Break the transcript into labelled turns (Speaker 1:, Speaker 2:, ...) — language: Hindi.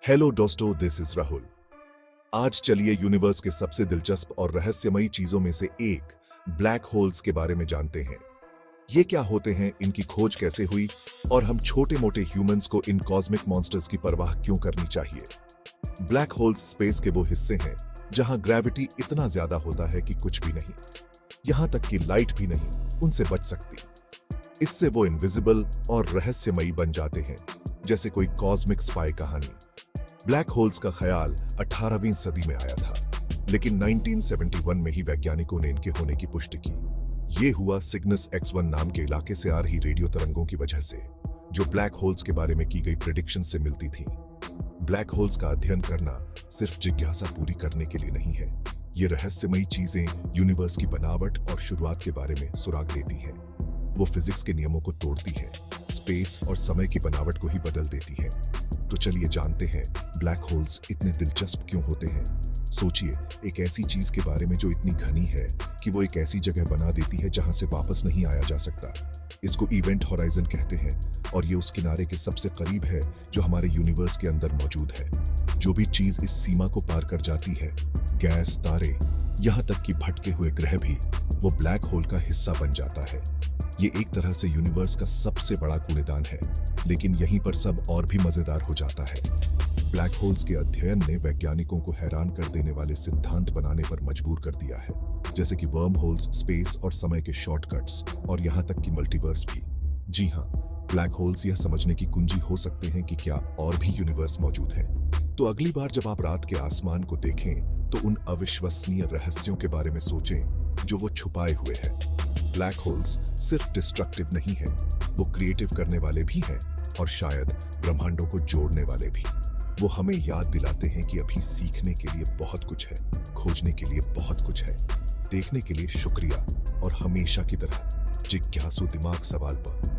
Speaker 1: हेलो दोस्तों, दिस इज राहुल। आज चलिए यूनिवर्स के सबसे दिलचस्प और रहस्यमयी चीजों में से एक ब्लैक होल्स के बारे में जानते हैं। ये क्या होते हैं, इनकी खोज कैसे हुई और हम छोटे मोटे ह्यूमंस को इन कॉस्मिक मॉन्स्टर्स की परवाह क्यों करनी चाहिए। ब्लैक होल्स स्पेस के वो हिस्से हैं जहां ग्रेविटी इतना ज्यादा होता है कि कुछ भी नहीं, यहां तक कि लाइट भी नहीं उनसे बच सकती। इससे वो इनविजिबल और रहस्यमयी बन जाते हैं, जैसे कोई कॉस्मिक स्पाई कहानी। ब्लैक होल्स का ख्याल 18वीं सदी में आया था, लेकिन 1971 में ही वैज्ञानिकों ने इनके होने की पुष्टि की। ये हुआ सिग्नस X1 नाम के इलाके से आ रही रेडियो तरंगों की वजह से, जो ब्लैक होल्स के बारे में की गई प्रेडिक्शन से मिलती थी। ब्लैक होल्स का अध्ययन करना सिर्फ जिज्ञासा पूरी करने के लिए नहीं है, ये रहस्यमयी चीजें यूनिवर्स की बनावट और शुरुआत के बारे में सुराग देती हैं। वो फिजिक्स के नियमों को तोड़ती है, स्पेस और समय की बनावट को ही बदल देती है। तो चलिए जानते हैं ब्लैक होल्स इतने दिलचस्प क्यों होते हैं। सोचिए, एक ऐसी चीज के बारे में जो इतनी घनी है कि वो एक ऐसी जगह बना देती है जहां से वापस नहीं आया जा सकता। इसको इवेंट होराइजन कहते हैं और ये उस किनारे के सबसे करीब है जो हमारे यूनिवर्स के अंदर मौजूद है। जो भी चीज इस सीमा को पार कर जाती है, गैस, तारे, यहां तक कि भटके हुए ग्रह भी, वो ब्लैक होल का हिस्सा बन जाता है। ये एक तरह से यूनिवर्स का सबसे बड़ा कूड़ेदान है, लेकिन यहीं पर सब और भी मजेदार हो जाता है। ब्लैक होल्स के अध्ययन ने वैज्ञानिकों को हैरान कर देने वाले सिद्धांत बनाने पर मजबूर कर दिया है, जैसे कि वर्म होल्स, स्पेस और समय के शॉर्टकट्स और यहां तक कि मल्टीवर्स भी। जी हाँ, ब्लैक होल्स यह समझने की कुंजी हो सकते हैं कि क्या और भी यूनिवर्स मौजूद हैं। तो अगली बार जब आप रात के आसमान को देखें तो उन अविश्वसनीय रहस्यों के बारे में सोचें जो वो छुपाए हुए हैं। ब्लैक होल्स सिर्फ डिस्ट्रक्टिव नहीं है, वो क्रिएटिव करने वाले भी हैं और शायद ब्रह्मांडों को जोड़ने वाले भी। वो हमें याद दिलाते हैं कि अभी सीखने के लिए बहुत कुछ है, खोजने के लिए बहुत कुछ है। देखने के लिए शुक्रिया और हमेशा की तरह जिज्ञासु दिमाग सवाल पर